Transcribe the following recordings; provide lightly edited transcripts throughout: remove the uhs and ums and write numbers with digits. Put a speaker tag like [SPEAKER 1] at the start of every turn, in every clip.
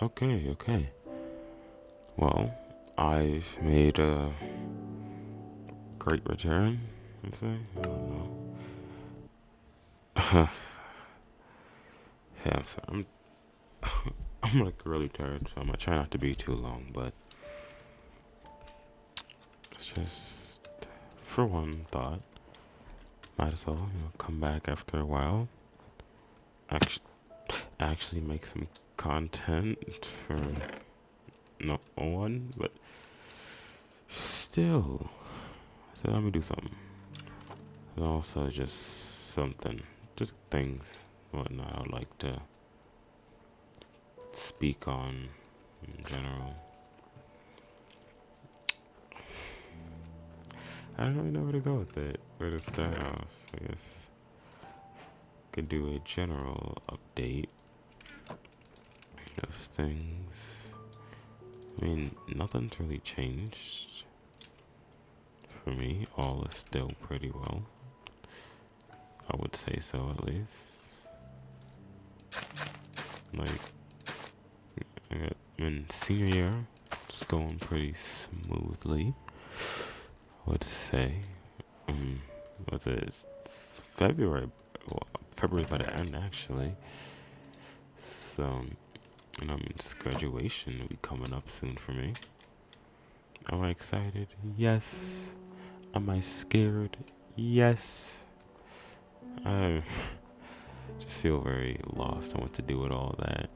[SPEAKER 1] Okay. Well, I've made a great return, I'd say. I don't know. Yeah, I'm sorry. I'm like really tired, so I'm gonna try not to be too long, but it's just for one thought. Might as well, come back after a while. Actually, actually make some content for no one, but still. So let me do something. And also just something, just things, whatnot I'd like to speak on in general. I don't really know where to go with it. Where to start off? I guess could do a general update of things. I mean, nothing's really changed for me. All is still pretty well. I would say so, at least. Like, I'm in senior year. It's going pretty smoothly, I would say. What's it? It's February. Well, February by the end, actually. So, graduation will be coming up soon for me. Am I excited? Yes. Am I scared? Yes. I just feel very lost on what to do with all that.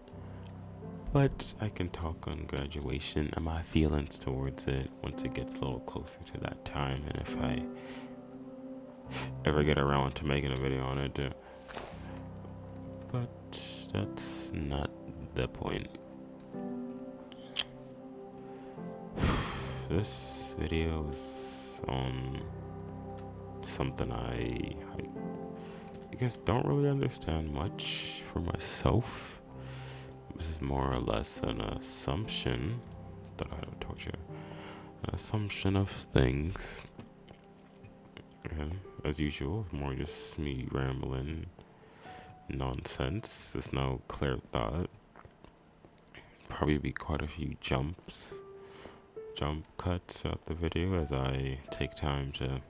[SPEAKER 1] But I can talk on graduation and my feelings towards it once it gets a little closer to that time, and if I ever get around to making a video on it. But that's not the point. This video is on something I guess don't really understand much for myself. This is more or less an assumption that I told you. An assumption of things. And as usual, more just me rambling nonsense. There's no clear thought. Probably be quite a few jump cuts out the video as I take time to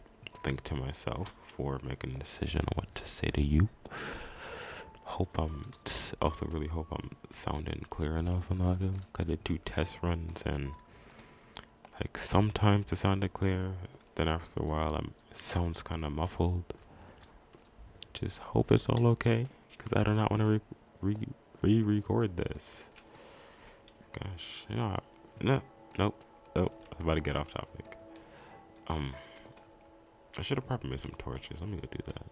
[SPEAKER 1] think to myself before making a decision on what to say to you. Really hope I'm sounding clear enough on audio. I did 2 test runs and like sometimes it sounded clear, then after a while it sounds kind of muffled. Just hope it's all okay, because I do not want to re-record this. Gosh, nope. I was about to get off topic. I should have probably made some torches. Let me go do that.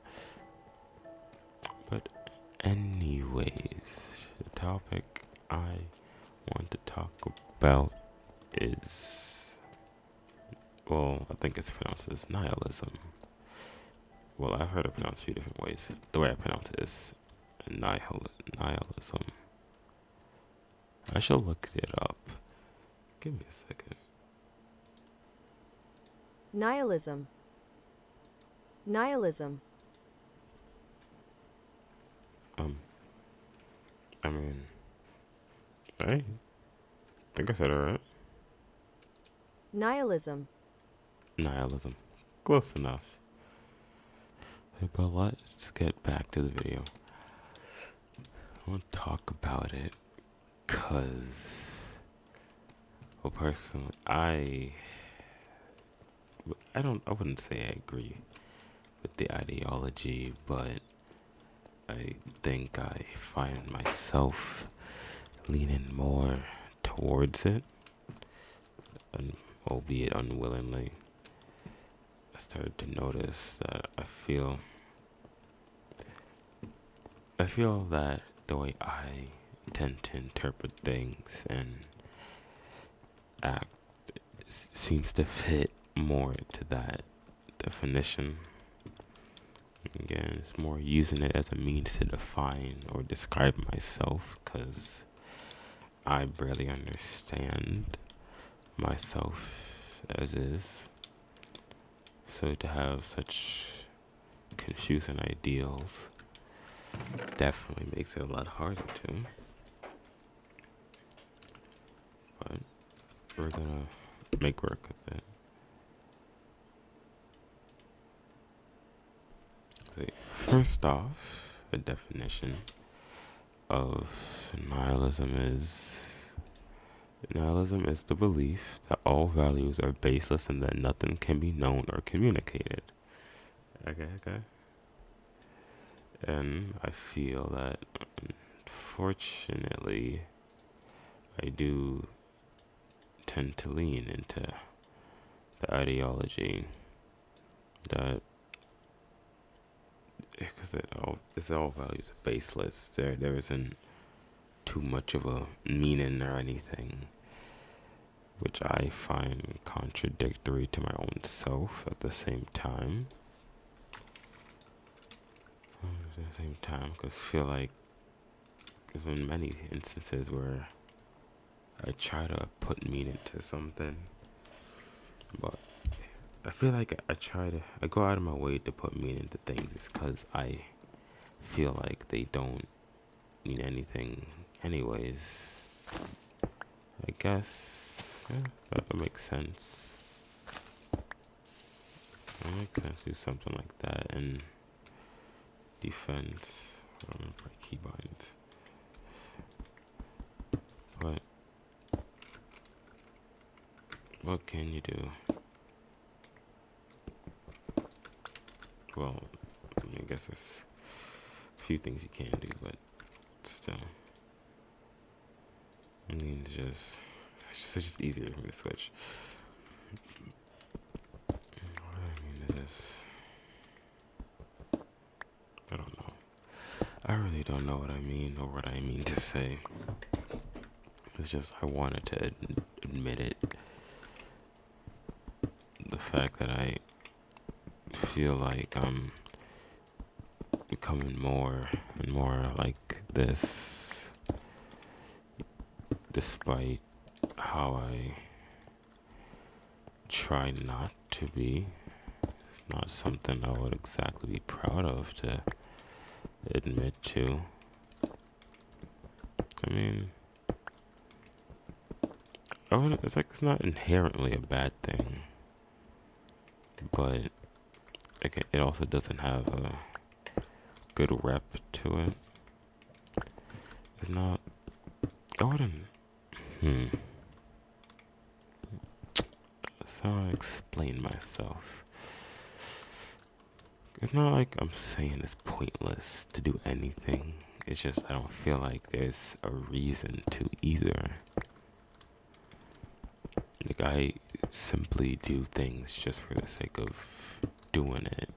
[SPEAKER 1] But anyways, the topic I want to talk about is, well, I think it's pronounced as nihilism. Well, I've heard it pronounced a few different ways. The way I pronounce it is nihilism. I shall look it up. Give me a second.
[SPEAKER 2] Nihilism.
[SPEAKER 1] I mean, I think I said it right.
[SPEAKER 2] Nihilism.
[SPEAKER 1] Close enough. But let's get back to the video. I want to talk about it because, well, personally, I wouldn't say I agree with the ideology, but I think I find myself leaning more towards it, albeit unwillingly. I started to notice that I feel that the way I tend to interpret things and act seems to fit more to that definition. Again, it's more using it as a means to define or describe myself, because I barely understand myself as is. So to have such confusing ideals definitely makes it a lot harder to. we're gonna make work with it. See, first off, a definition of nihilism is the belief that all values are baseless and that nothing can be known or communicated. Okay. And I feel that, unfortunately, I do tend to lean into the ideology that because all values are baseless. There isn't too much of a meaning or anything, which I find contradictory to my own self at the same time. Because I feel like there's been many instances where I try to put meaning to something, but I feel like I go out of my way to put meaning to things. It's because I feel like they don't mean anything anyways. I guess, yeah, that makes sense. It makes sense to do something like that in defense. I don't remember my keybinds. But what can you do? Well, I guess there's a few things you can do, but still. I mean, it's just easier for me to switch. I don't know. I really don't know what I mean or what I mean to say. It's just I wanted to admit it. The fact that I feel like I'm becoming more and more like this, despite how I try not to be. It's not something I would exactly be proud of to admit to. I mean, it's not inherently a bad thing, but it also doesn't have a good rep to it. It's not. I wouldn't. So I explain myself. It's not like I'm saying it's pointless to do anything. It's just I don't feel like there's a reason to either. Like I simply do things just for the sake of doing it,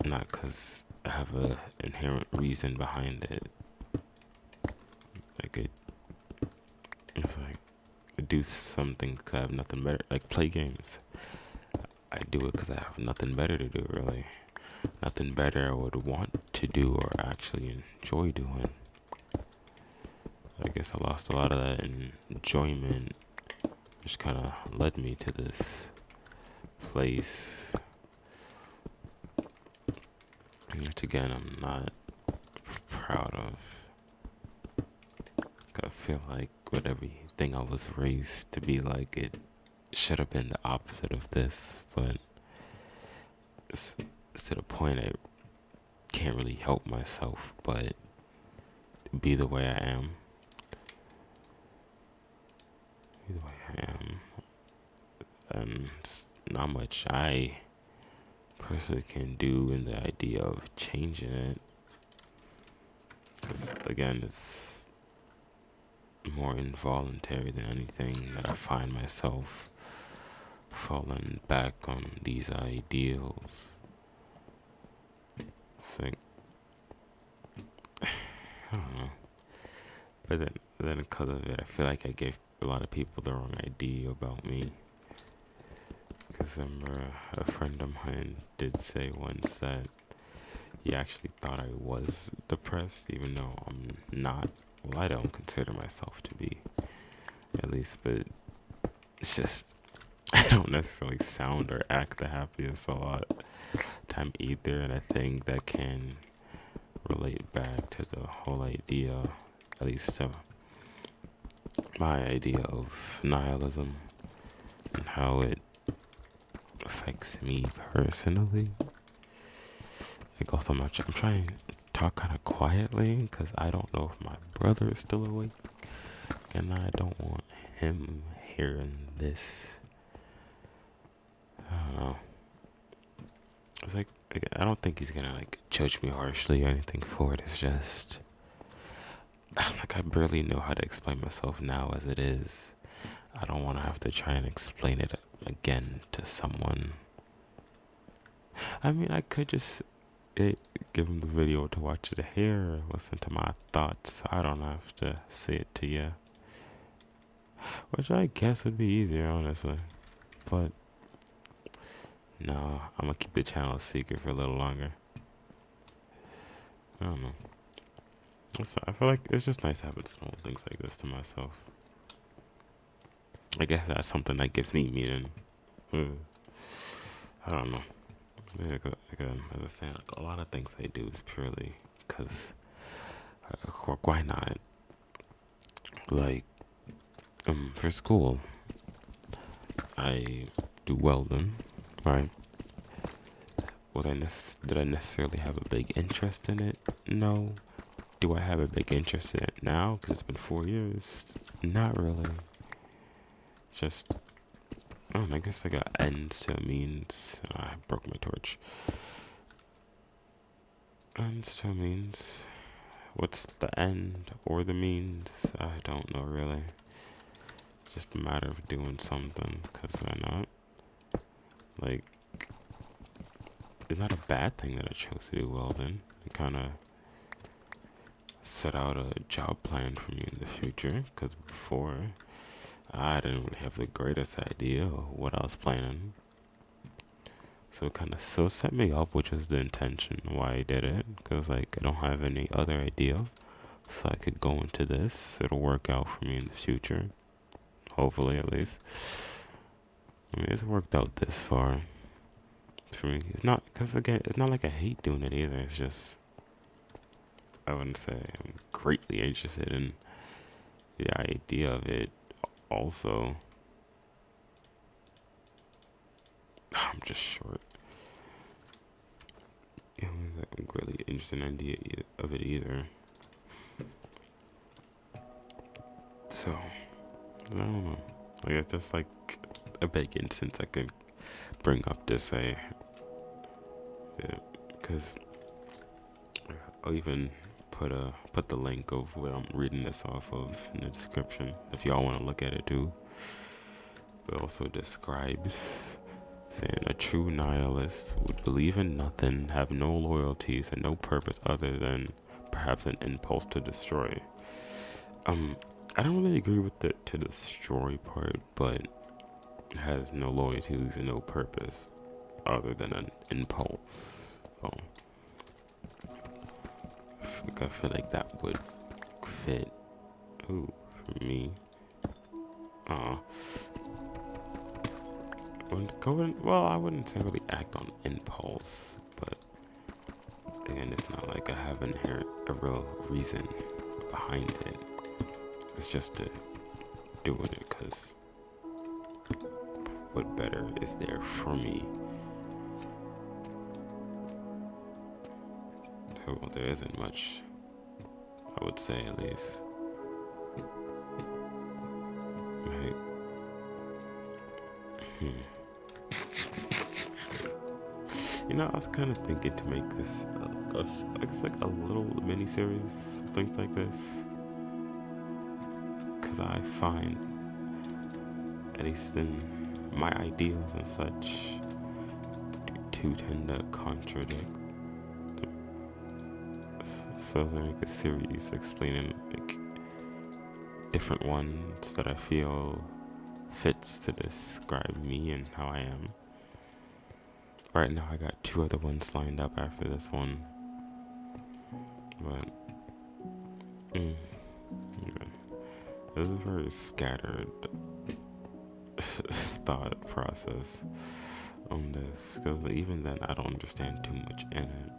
[SPEAKER 1] not because I have a inherent reason behind it. It's like I do some things because I have nothing better. Like play games. I do it because I have nothing better to do. Really, nothing better I would want to do or actually enjoy doing. I guess I lost a lot of that enjoyment, which kind of led me to this place, which again I'm not proud of. I feel like with everything I was raised to be like, it should have been the opposite of this, but it's to the point I can't really help myself but be the way I am. And not much I personally can do in the idea of changing it. Because again, it's more involuntary than anything that I find myself falling back on these ideals. It's like, I don't know. But then because of it, I feel like I gave a lot of people the wrong idea about me. Because I remember a friend of mine did say once that he actually thought I was depressed, even though I'm not. Well, I don't consider myself to be, at least, but it's just, I don't necessarily sound or act the happiest a lot of time either, and I think that can relate back to the whole idea, at least to my idea of nihilism and how it affects me personally. Like also, I'm trying to talk kind of quietly because I don't know if my brother is still awake, and I don't want him hearing this. I don't know. It's like I don't think he's gonna like judge me harshly or anything for it. It's just like I barely know how to explain myself now as it is. I don't want to have to try and explain it again to someone. I mean, I could just give him the video to watch it here or listen to my thoughts. So I don't have to say it to you. Which I guess would be easier, honestly. But no, I'm gonna keep the channel secret for a little longer. I don't know. I feel like it's just nice having small things like this to myself. I guess that's something that gives me meaning. I don't know. Again, as I said, like, a lot of things I do is purely because why not? Like, for school, I do welding, right? Did I necessarily have a big interest in it? No. Do I have a big interest in it now? Because it's been 4 years. Not really. Just, I don't know, I guess like a ends to a means. I broke my torch. Ends to a means. What's the end or the means? I don't know really. It's just a matter of doing something. Because why not? Like, it's not a bad thing that I chose to do welding. It kind of set out a job plan for me in the future. Because before, I didn't really have the greatest idea of what I was planning. So it kind of set me off, which was the intention why I did it. Because like I don't have any other idea. So I could go into this. It'll work out for me in the future. Hopefully, at least. I mean, it's worked out this far. For me, it's not, because again, it's not like I hate doing it either. It's just, I wouldn't say I'm greatly interested in the idea of it. Also, I'm just short. I'm greatly interested in the idea of it either. So, I don't know. Like, it's just like a big instance I could bring up to say. Because I'll even put the link of where I'm reading this off of in the description if y'all want to look at it too. It also describes saying a true nihilist would believe in nothing, have no loyalties, and no purpose other than perhaps an impulse to destroy. I don't really agree with the to destroy part, but it has no loyalties and no purpose other than an impulse. Oh. I feel like that would fit. Ooh, for me. Well, I wouldn't say really act on impulse, but again, it's not like I have a real reason behind it. It's just to doing it because what better is there for me? Well, there isn't much, I would say, at least. Right. You know, I was kind of thinking to make this, I guess, like a little mini-series, things like this. Because I find, at least in my ideals and such, to tend to contradict. So I make a series explaining like different ones that I feel fits to describe me and how I am. Right now I got 2 other ones lined up after this one. But yeah. This is a very scattered thought process on this, because even then I don't understand too much in it.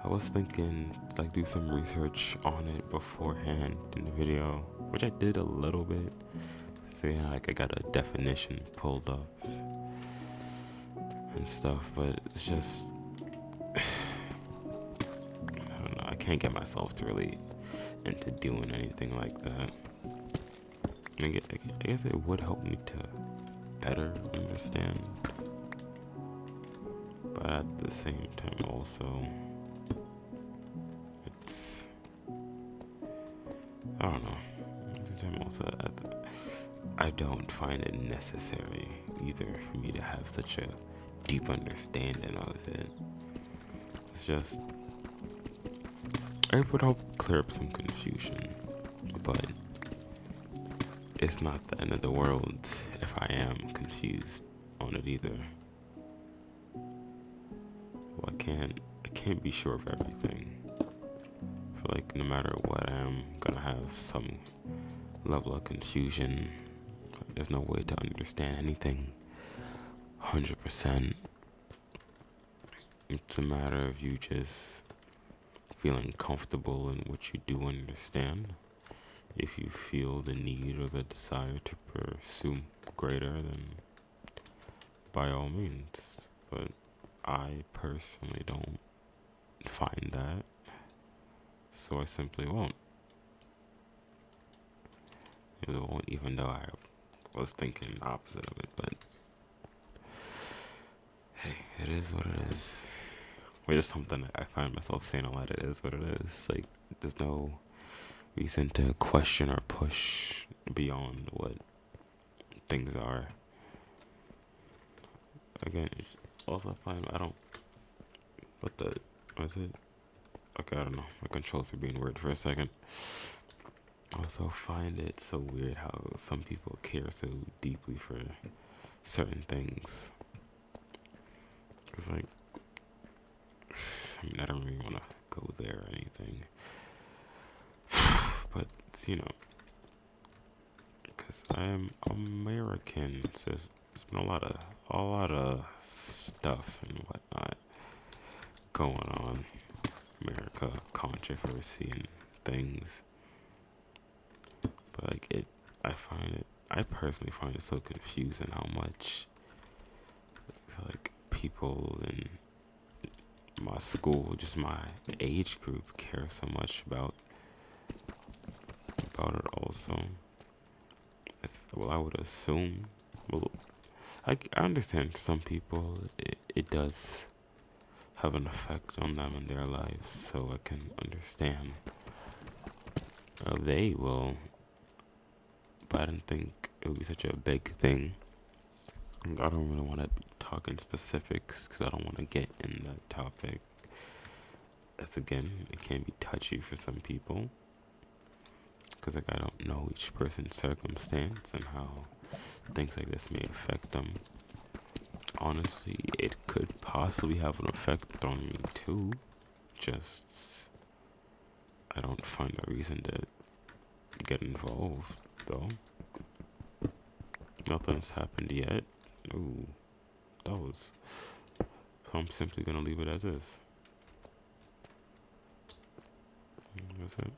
[SPEAKER 1] I was thinking like do some research on it beforehand in the video, which I did a little bit. So yeah, like I got a definition pulled up and stuff, but it's just I don't know. I can't get myself to really into doing anything like that. I guess it would help me to better understand, but at the same time also it's, I don't know. At the same time also I don't find it necessary either for me to have such a deep understanding of it. It's just it would help clear up some confusion, but it's not the end of the world if I am confused on it either. Well, I can't be sure of everything. I feel like no matter what, I'm gonna have some level of confusion. There's no way to understand anything 100%. It's a matter of you just feeling comfortable in what you do understand. If you feel the need or the desire to pursue greater, then by all means. But I personally don't find that, so I simply won't. It won't, even though I was thinking the opposite of it, but hey, it is what it is. Which is something that I find myself saying a lot. It is what it is. Like, there's no reason to question or push beyond what things are. Again, also I find what is it? Okay, I don't know. My controls are being weird for a second. I also find it so weird how some people care so deeply for certain things. Cause like, I mean, I don't really want to go there or anything. But, because I am American, so there's been a lot of stuff and whatnot going on. America, controversy and things. But like I personally find it so confusing how much like people in my school, just my age group, care so much about it also. I would assume, I understand for some people it does have an effect on them in their lives, so I can understand they will, but I didn't think it would be such a big thing. I don't really want to talk in specifics because I don't want to get in that topic. As again, it can be touchy for some people because like I don't know each person's circumstance and how things like this may affect them. Honestly, it could possibly have an effect on me too. Just I don't find a reason to get involved though. Nothing's happened yet. Ooh, so I'm simply gonna leave it as is. That's it.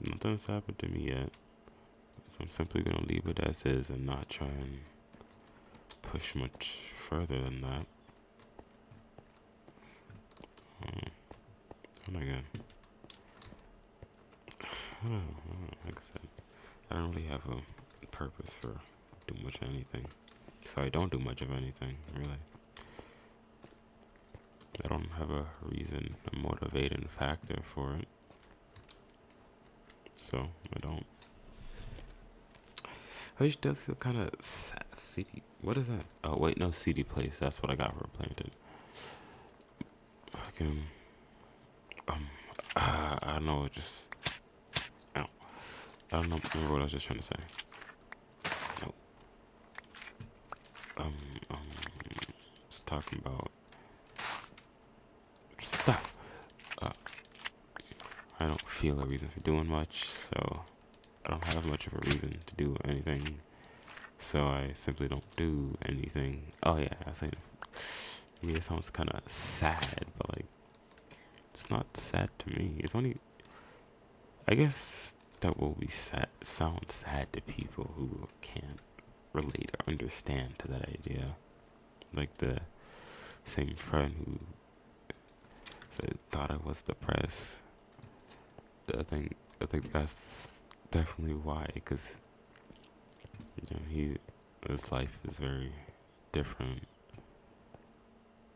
[SPEAKER 1] Nothing's happened to me yet. So I'm simply gonna leave it as is and not try and push much further than that. And again, like I said, I don't really have a purpose for doing much of anything. So I don't do much of anything, really. I don't have a reason, a motivating factor for it. So I don't. Which does feel kind of CD. What is that? Oh wait, no, CD Place. That's what I got for planted. Fucking. I don't know. Just. I don't know. Remember what I was just trying to say. No. Just talking about. Stop. I don't feel a reason for doing much, so I don't have much of a reason to do anything. So I simply don't do anything. Oh yeah, I was saying. Yeah, it sounds kind of sad, but like, it's not sad to me. It's only I guess that will be sad, sound sad to people who can't relate or understand to that idea. Like the same friend who thought I was depressed. I think that's definitely why, because his life is very different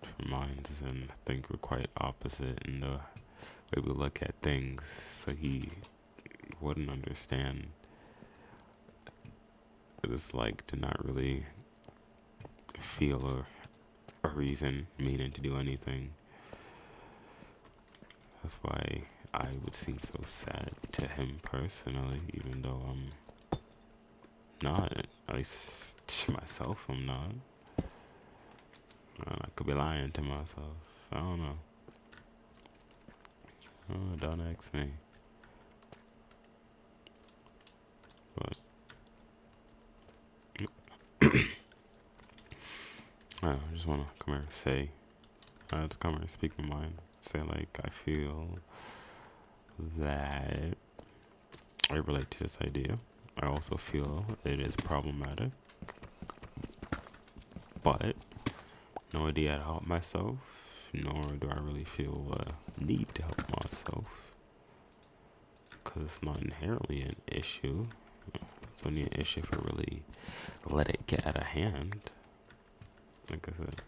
[SPEAKER 1] from mine, and I think we're quite opposite in the way we look at things. So he wouldn't understand what it's like to not really feel a reason, meaning to do anything. That's why I would seem so sad to him personally, even though I'm not. At least to myself, I'm not. I could be lying to myself. I don't know. Oh, don't ask me. But I just want to come here and say, I just come here and speak my mind. Say, like, I feel that I relate to this idea. I also feel it is problematic, but no idea how to help myself, nor do I really feel a need to help myself, because it's not inherently an issue. It's only an issue if I really let it get out of hand. Like I said,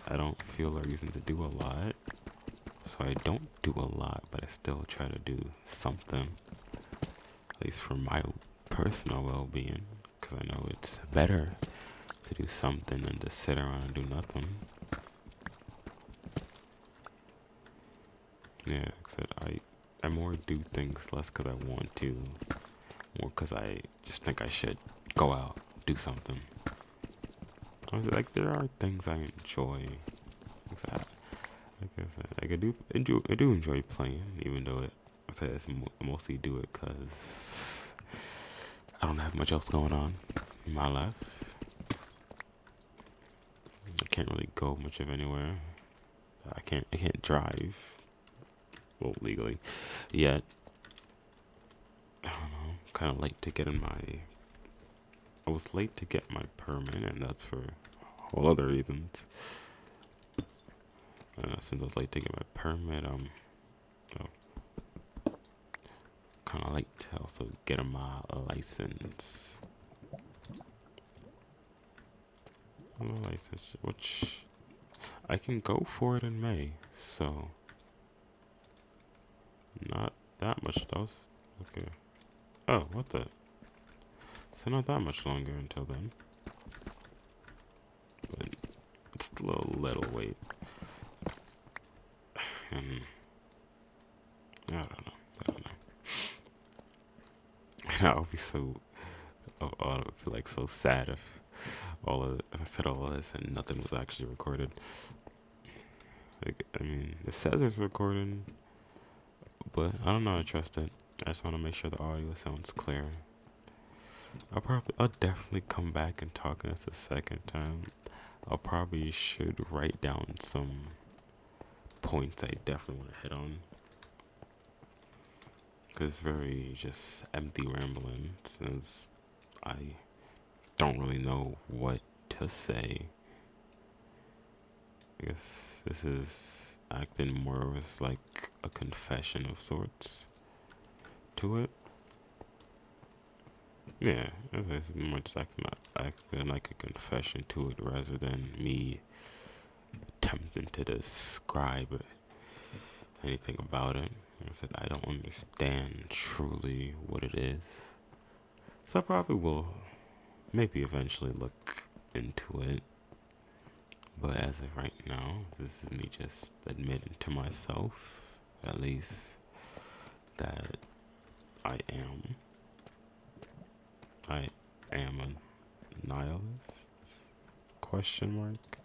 [SPEAKER 1] I don't feel a reason to do a lot, so I don't do a lot, but I still try to do something, at least for my personal well-being, because I know it's better to do something than to sit around and do nothing. Yeah, like I said, I more do things less because I want to, more because I just think I should go out, do something. Like, there are things I enjoy. Like I said, I do enjoy playing, even though I mostly do it because I don't have much else going on in my life. I can't really go much of anywhere. I can't drive. Well, legally, yet. I don't know. Kind of late to get in my. I was late to get my permit, and that's for all other reasons. Since I was late to get my permit, kind of late to also get my license. Which I can go for it in May, so not that much. That was okay. Oh, what the? So not that much longer until then, but it's still a little wait. And I don't know. And I'll be so. I would feel like so sad if I said all of this and nothing was actually recorded. Like, I mean, it says it's recording, but I don't know how to trust it. I just want to make sure the audio sounds clear. I'll definitely come back and talk this a second time. I'll probably should write down some points I definitely want to hit on, because it's very just empty rambling, since I don't really know what to say. I guess this is acting more as like a confession of sorts to it. Yeah, it's much acting like a confession to it rather than me attempting to describe anything about it. Like I said, I don't understand truly what it is, so I probably will maybe eventually look into it. But as of right now, this is me just admitting to myself, at least, that I am a nihilist? Question mark?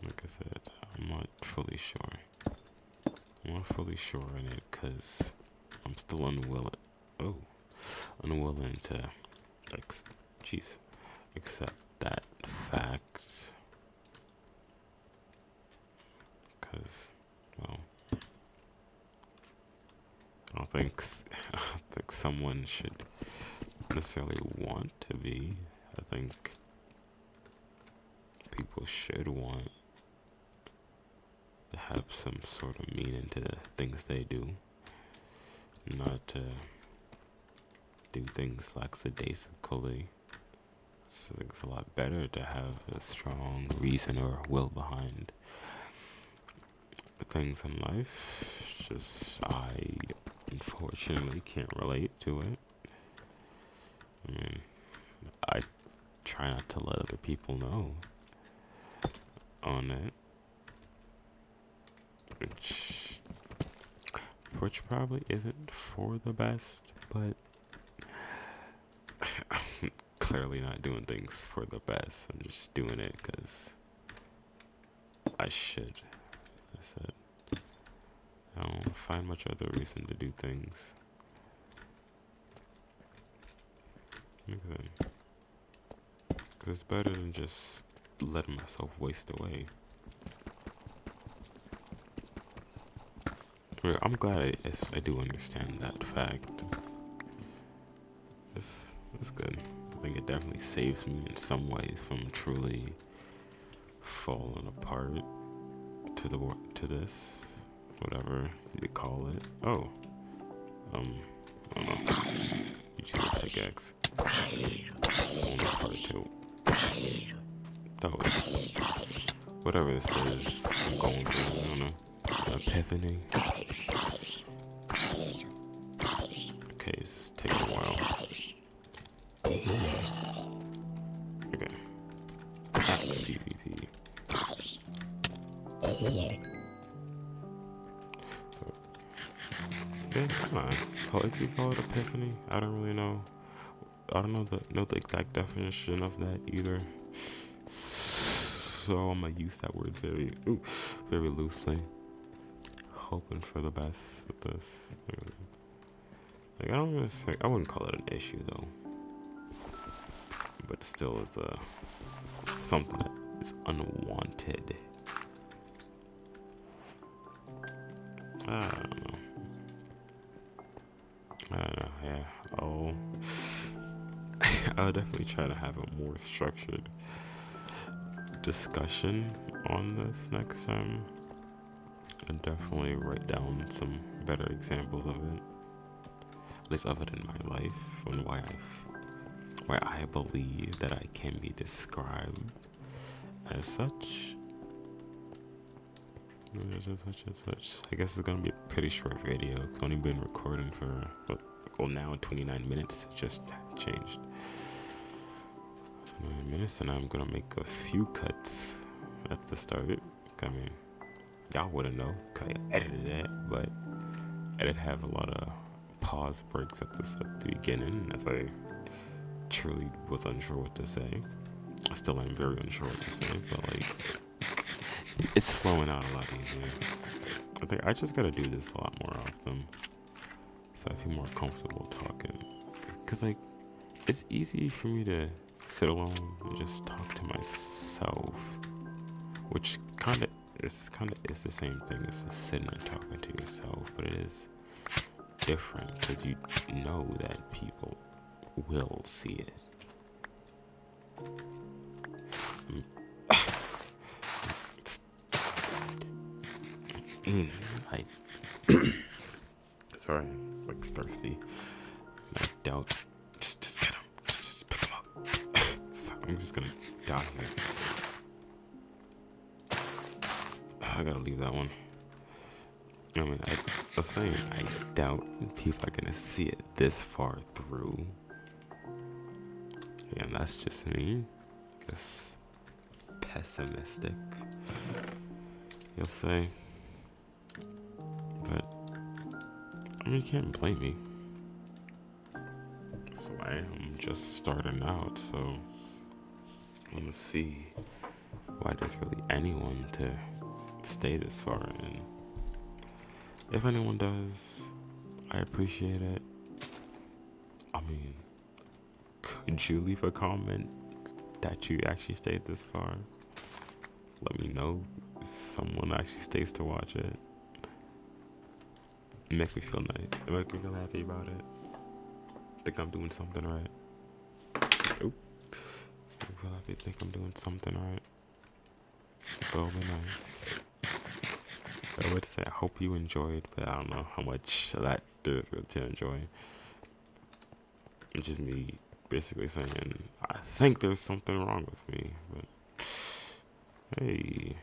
[SPEAKER 1] Like I said, I'm not fully sure. I'm not fully sure in it because I'm still unwilling to, accept that fact. Because well, I don't think I don't think someone should necessarily want to be. I think people should want to have some sort of meaning to the things they do, not to do things lackadaisically. So I think it's a lot better to have a strong reason or will behind things in life. It's just I unfortunately can't relate to it. I mean, I try not to let other people know on it, which probably isn't for the best, but I'm clearly not doing things for the best. I'm just doing it because I should. I said, I don't find much other reason to do things. Because it's better than just letting myself waste away. I'm glad I do understand that fact. It's good. I think it definitely saves me in some ways from truly falling apart to this, whatever you call it. Oh, I don't know. You choose a pickaxe. Falling apart too. That was whatever this is. I'm going through. I don't know. Epiphany. Okay, this is taking a while. Okay. Max PvP. Okay, come on. Poetry called Epiphany? I don't really know. I don't know the exact definition of that either. So I'm gonna use that word very loosely. Hoping for the best with this. Like I wouldn't call it an issue though. But still it's something that is unwanted. I don't know, yeah. I'll definitely try to have a more structured discussion on this next time. And definitely write down some better examples of it. At least of it in my life and why I believe that I can be described as such. I guess it's gonna be a pretty short video. I've only been recording for now 29 minutes. It just changed. 29 minutes, and I'm gonna make a few cuts at the start. I mean, y'all wouldn't know because I edited it, but I did have a lot of pause breaks at the beginning as I truly was unsure what to say. I still am very unsure what to say, but like it's flowing out a lot easier. I think I just gotta do this a lot more often so I feel more comfortable talking. Cause like it's easy for me to sit alone and just talk to myself, which kinda is the same thing as just sitting and talking to yourself, but it is different because you know that people will see it. Sorry, like thirsty. I doubt. Just get him. Just pick him up. Sorry, I'm just gonna die here. I gotta leave that one. I mean, I was saying I doubt people are gonna see it this far through. Yeah, and that's just me. Just pessimistic, you'll say. But I mean, you can't blame me. So I'm just starting out, so I'm gonna see why there's really anyone to stay this far. And if anyone does, I appreciate it. I mean, could you leave a comment that you actually stayed this far? Let me know if someone actually stays to watch it. It make me feel nice. It make me feel happy about it. Think I'm doing something right. Oop. I feel happy. Think I'm doing something right. It'll be nice. I would say I hope you enjoyed, but I don't know how much that is good to enjoy. It's just me basically saying I think there's something wrong with me, but hey,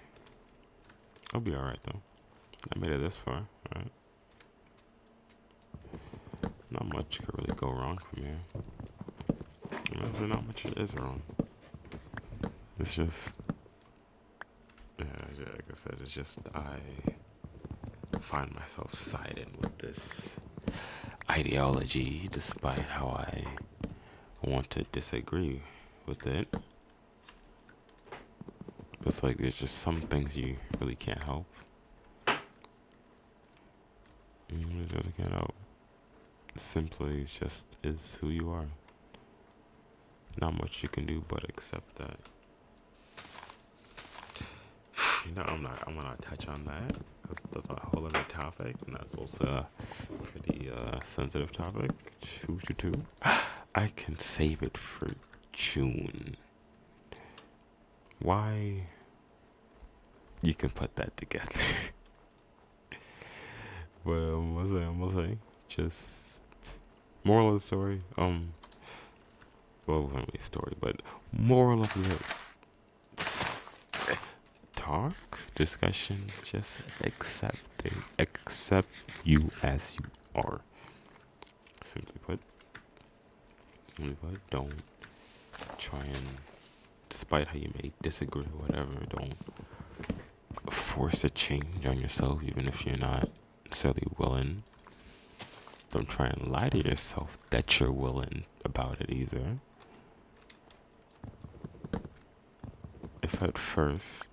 [SPEAKER 1] I'll be alright though. I made it this far, alright. Not much could really go wrong from here. Honestly, not much is wrong. It's just, yeah, like I said, it's just I find myself siding with this ideology despite how I want to disagree with it. But it's like there's just some things you really can't help. You really can't help. Simply just is who you are. Not much you can do but accept that. You know, I'm gonna touch on that. That's a whole other topic, and that's also a pretty sensitive topic. Choo. I can save it for June. Why? You can put that together. Well, I'm gonna say, just moral of the story. Well, not really a story, but moral of the talk, discussion, just accept you as you are. Simply put, don't try and, despite how you may disagree or whatever, don't force a change on yourself, even if you're not necessarily willing. Don't try and lie to yourself that you're willing about it either. If at first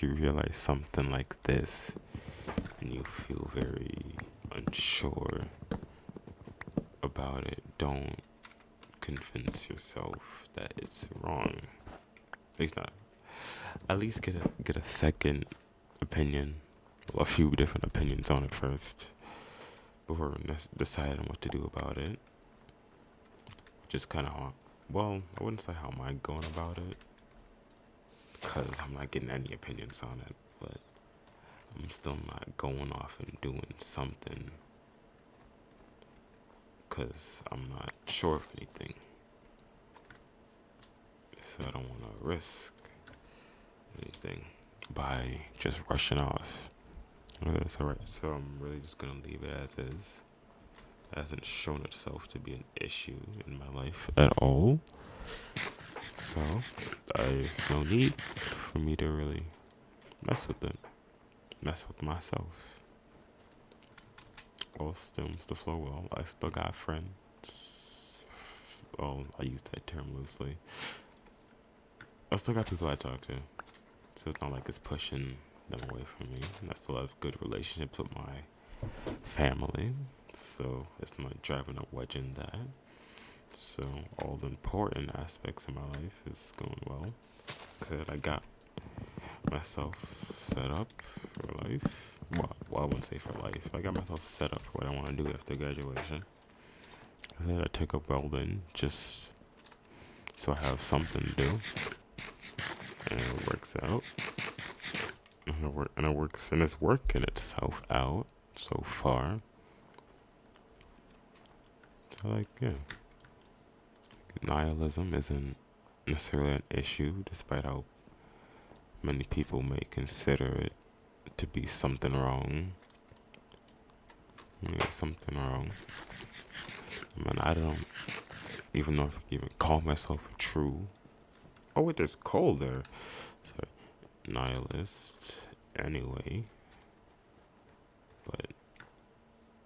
[SPEAKER 1] you realize something like this and you feel very unsure about it, don't convince yourself that it's wrong. At least not. At least get a second opinion, well, a few different opinions on it first before deciding what to do about it. Just kind of, well, I wouldn't say how am I going about it, because I'm not getting any opinions on it, but I'm still not going off and doing something because I'm not sure of anything. So I don't want to risk anything by just rushing off. That's alright. So I'm really just going to leave it as is. It hasn't shown itself to be an issue in my life at all. So there's no need for me to really mess with it. Mess with myself. All stems to flow well. I still got friends. Well, I use that term loosely. I still got people I talk to. So it's not like it's pushing them away from me. And I still have good relationships with my family. So it's not driving a wedge in that. So all the important aspects of my life is going well. Like I said, I got myself set up for life. Well, I wouldn't say for life. I got myself set up for what I want to do after graduation. I said I took up welding just so I have something to do. And it works out. And it's working itself out so far. So like, yeah. Nihilism isn't necessarily an issue, despite how many people may consider it to be something wrong. Yeah, something wrong. I mean, I don't even know if I can even call myself a true. Oh wait, there's coal there. So, nihilist, anyway. But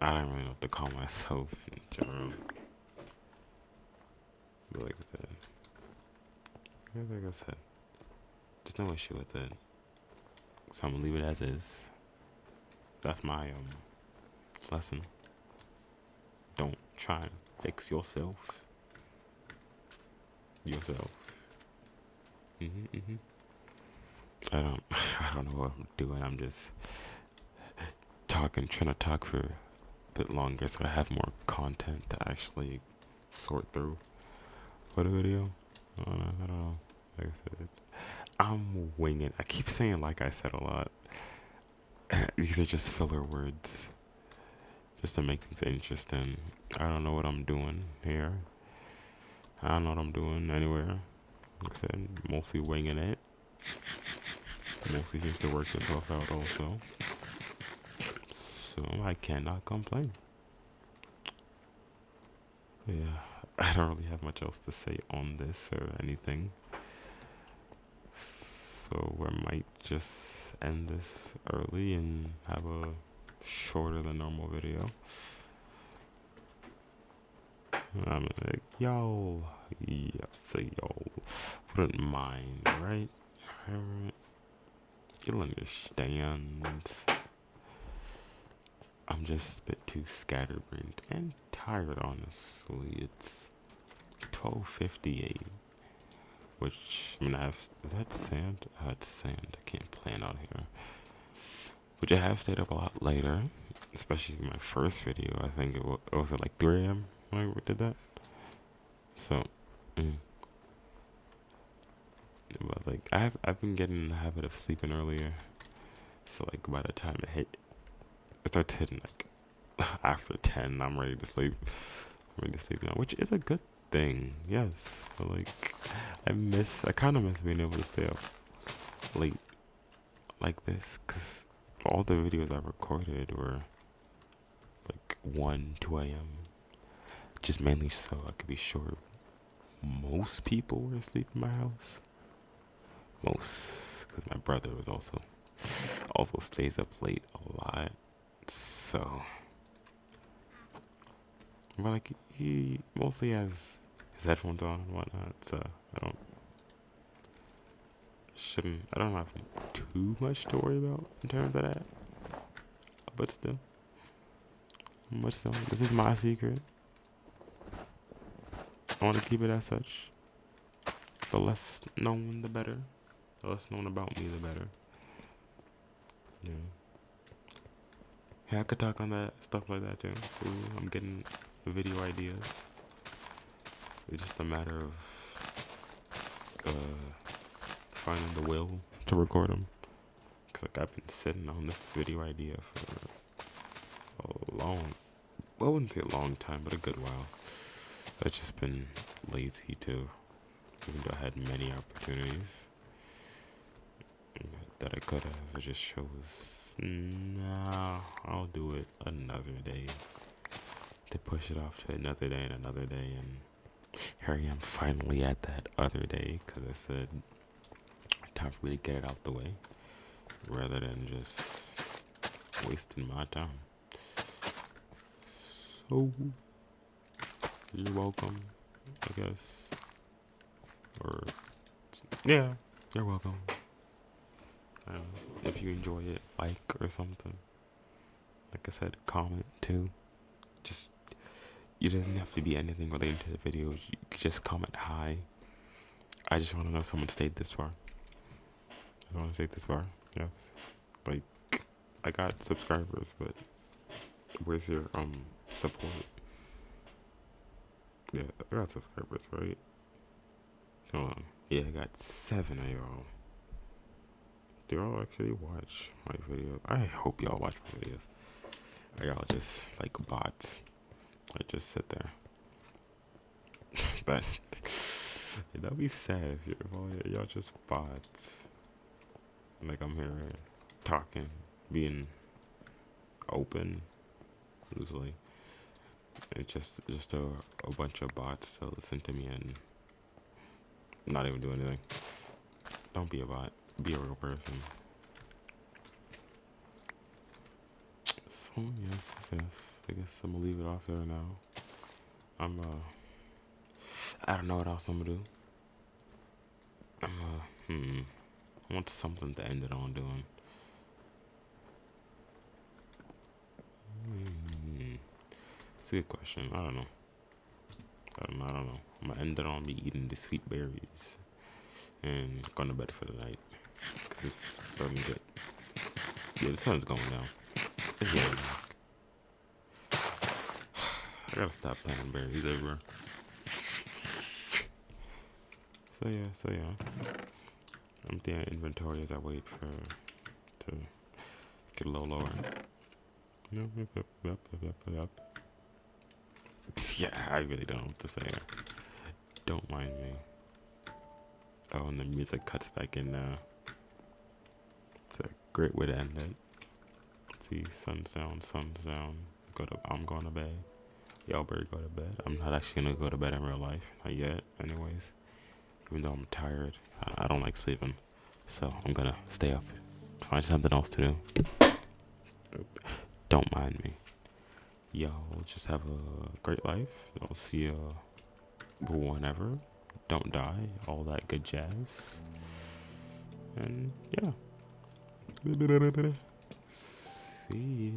[SPEAKER 1] I don't really know what to call myself in general. But like I said, there's no issue with it. So I'm gonna leave it as is. That's my lesson. Don't try and fix yourself. I don't know what I'm doing. I'm just trying to talk for a bit longer so I have more content to actually sort through for the video. I don't know. Like I said, I'm winging. I keep saying like I said a lot. These are just filler words. Just to make things interesting. I don't know what I'm doing here. I don't know what I'm doing anywhere. Like I said, mostly winging it. Mostly seems to work itself out also. So I cannot complain. Yeah, I don't really have much else to say on this or anything. So we might just end this early and have a shorter than normal video. I'm like, y'all, yeah, say y'all wouldn't mind, right? You'll understand. I'm just a bit too scatterbrained and tired, honestly. It's 12:58, which, I mean, is that sand? It's sand. I can't plan out here. Which I have stayed up a lot later, especially my first video. I think it was at like 3 a.m. when I did that. So, but like I've been getting in the habit of sleeping earlier. So like by the time it starts hitting like after 10, I'm ready to sleep. I'm ready to sleep now, which is a good thing. Yes, but like I kind of miss being able to stay up late like this, cause all the videos I recorded were like 1, 2 a.m. Just mainly so I could be sure most people were asleep in my house. Most, because my brother was also stays up late a lot. So, but like he mostly has his headphones on and whatnot. So I don't have too much to worry about in terms of that. But still, this is my secret. I want to keep it as such. The less known, the better. The less known about me, the better. Yeah. Yeah, I could talk on that, stuff like that too. Ooh, I'm getting video ideas. It's just a matter of finding the will to record them. Cause like I've been sitting on this video idea for a long, well, I wouldn't say a long time, but a good while. I've just been lazy too, even though I had many opportunities that I could have. It just shows, nah, I'll do it another day. To push it off to another day and another day, and here I am finally at that other day, because I said time for me to get it out the way rather than just wasting my time. So you're welcome, I guess. Or yeah, you're welcome. If you enjoy it, like or something. Like I said, comment too. Just, it doesn't have to be anything related to the video. You could just comment hi. I just want to know if someone stayed this far. I want to stay this far. Yes. Like, I got subscribers, but where's your support? Yeah, I got subscribers, right? Hold on. Yeah, I got 7 of y'all. Do y'all actually watch my videos? I hope y'all watch my videos. Or y'all just like bots. I just sit there. But that'd be sad if y'all just bots. Like I'm here talking, being open, loosely. It's just a bunch of bots to listen to me and not even do anything. Don't be a bot. Be a real person. So yes. I guess I'm gonna leave it off there now. I don't know what else I'm gonna do. I want something to end it on doing. It's a good question. I don't know. I'm gonna end it on me eating the sweet berries and going to bed for the night. Cause it's starting to get, the sun's going down. Yeah, I gotta stop planting berries everywhere. So yeah. Empty my inventory as I wait for to get a little lower. Yep. Yeah, I really don't know what to say. Don't mind me. Oh, and the music cuts back in now. It's a great way to end it. See, sun sound. I'm going to bed. Y'all better go to bed. I'm not actually gonna go to bed in real life. Not yet, anyways. Even though I'm tired. I don't like sleeping. So I'm gonna stay up. Find something else to do. Don't mind me. Y'all just have a great life. I'll see you whenever. Don't die. All that good jazz. And yeah. See ya.